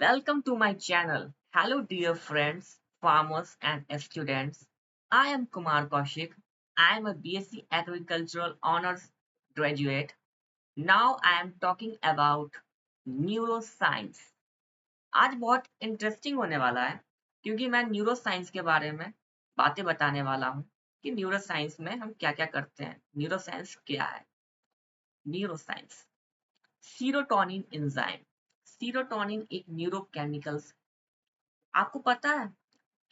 Welcome to my channel. Hello, dear friends, farmers, and students. I am Kumar Kaushik. I am a BSc Agricultural Honors graduate. Now I am talking about neuroscience. आज बहुत interesting होने वाला है क्योंकि मैं neuroscience के बारे में बातें बताने वाला हूँ कि न्यूरोसाइंस में हम क्या क्या करते हैं। न्यूरोसाइंस क्या है? Neuroscience serotonin enzyme. सीरोटोनिन एक न्यूरोकेमिकल। आपको पता है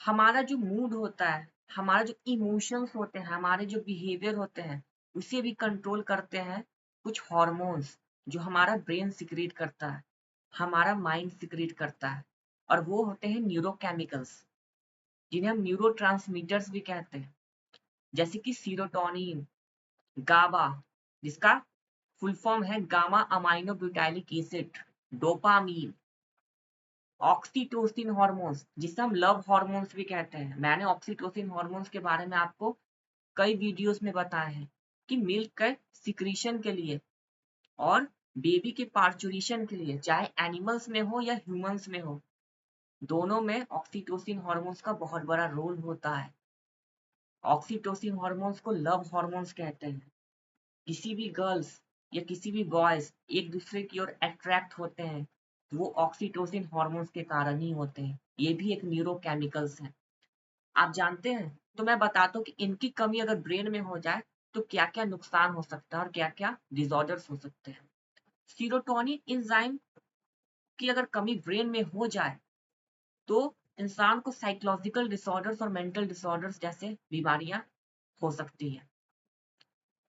हमारा जो मूड होता है, हमारा जो इमोशंस होते हैं, हमारे जो बिहेवियर होते हैं, उसे भी कंट्रोल करते हैं कुछ हॉर्मोन्स जो हमारा ब्रेन सिक्रीट करता है, हमारा माइंड सिक्रीट करता है। और वो होते हैं न्यूरोकेमिकल्स, जिन्हें हम न्यूरोट्रांसमीटर्स भी कहते हैं, जैसे कि सीरोटोनिन, गाबा, जिसका फुल फॉर्म है gamma amino butyric acid, dopamine, oxytocin hormones, जिसे हम लव हार्मोन्स भी कहते हैं। मैंने ऑक्सीटोसिन हार्मोन्स के बारे में आपको कई वीडियोस में बताया है कि मिल्क के सिक्रीशन के लिए और बेबी के पार्चुरेशन के लिए, चाहे एनिमल्स में हो या ह्यूमंस में हो, दोनों में ऑक्सीटोसिन हार्मोन्स का बहुत बड़ा रोल होता है। ऑक्सीटोसिन हार्मोन्स को लव हार्मोन्स कहते हैं। किसी भी गर्ल्स या किसी भी बॉयज एक दूसरे की ओर अट्रैक्ट होते हैं तो वो ऑक्सीटोसिन हार्मोन्स के कारण ही होते हैं। ये भी एक न्यूरोकेमिकल्स है। आप जानते हैं? तो मैं बताता हूँ कि इनकी कमी अगर ब्रेन में हो जाए तो क्या क्या नुकसान हो सकता है और क्या क्या डिसऑर्डर्स हो सकते हैं। सीरोटोनिन एंजाइम की अगर कमी ब्रेन में हो जाए तो इंसान को साइकोलॉजिकल डिसऑर्डर्स और मेंटल डिसऑर्डर्स जैसे बीमारियां हो सकती है।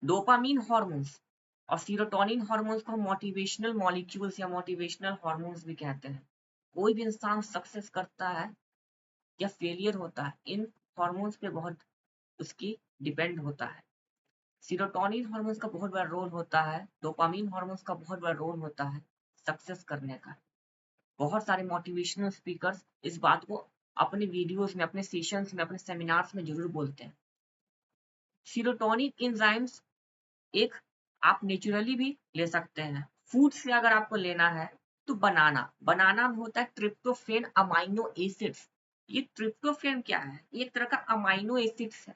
डोपामीन हार्मोन्स और सीरोटोनिन हार्मोन्स को हम मोटिवेशनल मॉलिक्यूल्स या मोटिवेशनल हार्मोन्स भी कहते हैं। कोई भी इंसान सक्सेस करता है या फेलियर होता है, इन हार्मोन्स पे बहुत उसकी डिपेंड होता है। सीरोटोनिन हार्मोन्स का बहुत बड़ा रोल होता है, डोपामीन हार्मोन्स का बहुत बड़ा रोल होता है सक्सेस करने का। बहुत सारे मोटिवेशनल स्पीकर्स इस बात को अपने वीडियोस में, अपने सेशंस में, अपने सेमिनार्स में जरूर बोलते हैं। सीरोटोनिन एंजाइम्स एक आप नेचुरली भी ले सकते हैं। फूड से अगर आपको लेना है तो बनाना, बनाना में होता है ट्रिप्टोफेन अमाइनो एसिड्स। ये ट्रिप्टोफेन क्या है? ये एक तरह का अमाइनो एसिड्स है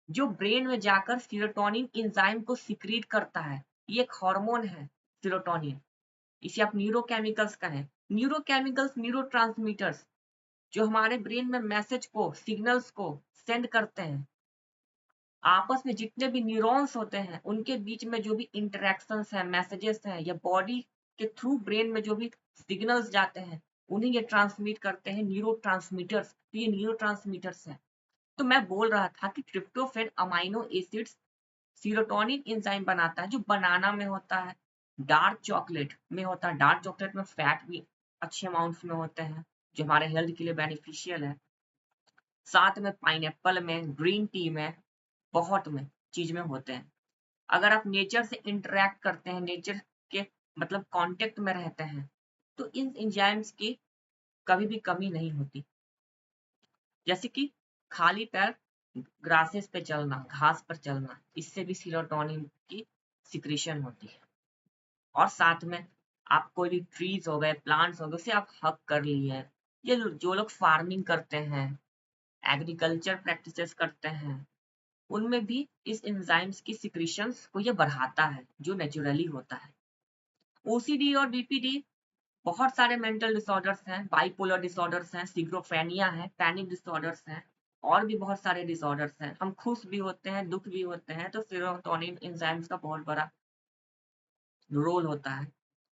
जो ब्रेन में जाकर सीरोटोनिन एंजाइम को सिक्रीट करता है। ये एक हार्मोन है सीरोटोनिन, इसे आप न्यूरोकेमिकल्स कहें। न्यूरोकेमिकल्स न्यूरोट्रांसमीटर्स जो हमारे ब्रेन में मैसेज को, सिग्नल्स को सेंड करते हैं। आपस में जितने भी न्यूरॉन्स होते हैं उनके बीच में जो भी इंटरेक्शंस हैं, मैसेजेस हैं, या बॉडी के थ्रू ब्रेन में जो भी सिग्नल्स जाते हैं, उन्हें ये ट्रांसमिट करते हैं न्यूरोट्रांसमीटर्स। तो ये न्यूरोट्रांसमीटर्स हैं। तो मैं बोल रहा था कि tryptophan amino acids serotonin enzyme बनाता है जो बनाना में होता है, डार्क चॉकलेट में होता है। डार्क चॉकलेट में फैट भी अच्छे अमाउंट्स में होते हैं जो हमारे हेल्थ के लिए बेनिफिशियल है। साथ में पाइनएप्पल में, ग्रीन टी में, बहुत में चीज में होते हैं। अगर आप नेचर से इंटरेक्ट करते हैं, नेचर के मतलब कांटेक्ट में रहते हैं, तो इन एंजाइम्स की कभी भी कमी नहीं होती। जैसे कि खाली पैर ग्रासेस पे चलना, घास पर चलना, इससे भी सीरोटोनिन की सिक्रीशन होती है। और साथ में आप कोई भी ट्रीज हो गए, प्लांट्स हो गए, उसे आप हग कर लिए। ये जो लोग फार्मिंग करते हैं, एग्रीकल्चर प्रैक्टिसेस करते हैं, उनमें भी इस एंजाइम्स की सिक्रीशंस को ये बढ़ाता है जो नेचुरली होता है। ओसीडी और बीपीडी बहुत सारे मेंटल डिसऑर्डर्स हैं, बाइपोलर डिसऑर्डर्स हैं, सिग्रोफेनिया है, पैनिक डिसऑर्डर्स हैं, और भी बहुत सारे डिसऑर्डर्स हैं। हम खुश भी होते हैं, दुख भी होते हैं, तो सेरोटोनिन एंजाइम्स का बहुत बड़ा रोल होता है।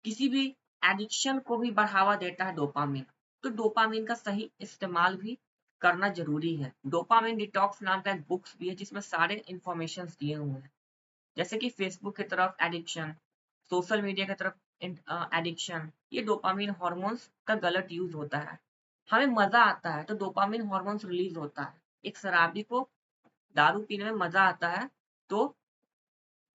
किसी भी एडिक्शन को भी बढ़ावा देता है डोपामिन। तो डोपामिन का सही इस्तेमाल भी करना जरूरी है। डोपामिन डिटॉक्स नाम का एक बुक्स भी है जिसमें सारे इंफॉर्मेशन दिए हुए हैं, जैसे कि फेसबुक की तरफ एडिक्शन, सोशल मीडिया की तरफ एडिक्शन। ये डोपामिन हॉर्मोन्स का गलत यूज होता है। हमें मजा आता है तो डोपामिन हॉर्मोन्स रिलीज होता है। एक शराबी को दारू पीने में मजा आता है तो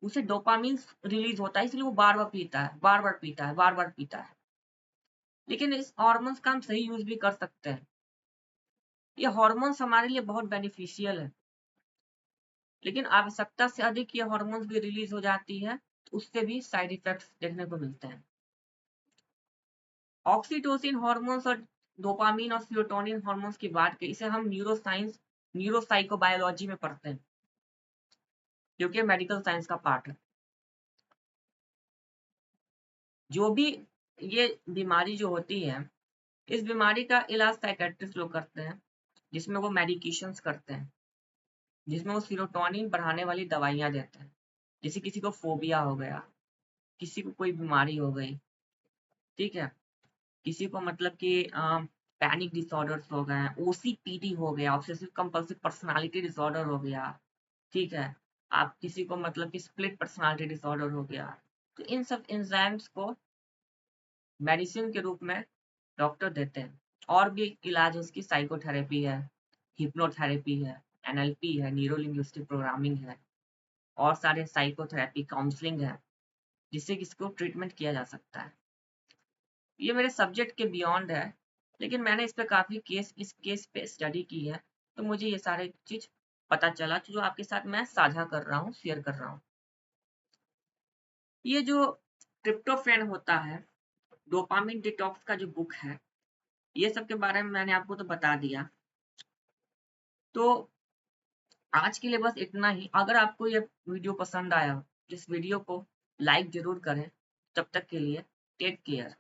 उसे डोपामिन रिलीज होता है, इसलिए वो बार बार पीता है, बार बार पीता है, बार बार पीता है। लेकिन इस हॉर्मोन्स का हम सही यूज भी कर सकते हैं। ये हॉर्मोन्स हमारे लिए बहुत बेनिफिशियल है, लेकिन आवश्यकता से अधिक ये हॉर्मोन्स भी रिलीज हो जाती है तो उससे भी साइड इफेक्ट्स देखने को मिलते हैं। ऑक्सीटोसिन हार्मोन्स और डोपामिन और सीरोटोनिन हार्मोन्स की बात करें, इसे हम न्यूरोसाइंस न्यूरोसाइकोबायोलॉजी में पढ़ते हैं, क्योंकि मेडिकल साइंस का पार्ट है। जो भी ये बीमारी जो होती है, इस बीमारी का इलाज साइकेट्रिस्ट लोग करते हैं, जिसमें वो मेडिकेशंस करते हैं, जिसमें वो सीरोटोनिन बढ़ाने वाली दवाइयां देते हैं। जैसे किसी को फोबिया हो गया, किसी को कोई बीमारी हो गई, ठीक है, किसी को मतलब कि पैनिक डिसऑर्डर्स हो गए, ओसीपीडी हो गया, ऑब्सेसिव कंपल्सिव पर्सनालिटी डिसऑर्डर हो गया, ठीक है, आप किसी को मतलब कि स्प्लिट पर्सनालिटी डिसऑर्डर हो गया, तो इन सब एंजाइम्स को मेडिसिन के रूप में डॉक्टर देते हैं। और भी इलाज है, इसकी साइकोथेरेपी है, हिप्नोथेरेपी है, एनएलपी है, न्यूरो लिंग्विस्टिक प्रोग्रामिंग है, और सारे साइकोथेरेपी काउंसलिंग है, जिससे किसको ट्रीटमेंट किया जा सकता है। ये मेरे सब्जेक्ट के बियॉन्ड है, लेकिन मैंने इस पे काफी इस केस पे स्टडी की है, तो मुझे ये सारे चीज पता चला, जो आपके साथ मैं साझा कर रहा हूँ, शेयर कर रहा हूँ। ये जो ट्रिप्टोफैन होता है, डोपामिन डिटॉक्स का जो बुक है, ये सब के बारे में मैंने आपको तो बता दिया। तो आज के लिए बस इतना ही। अगर आपको ये वीडियो पसंद आया, इस वीडियो को लाइक जरूर करें। तब तक के लिए टेक केयर।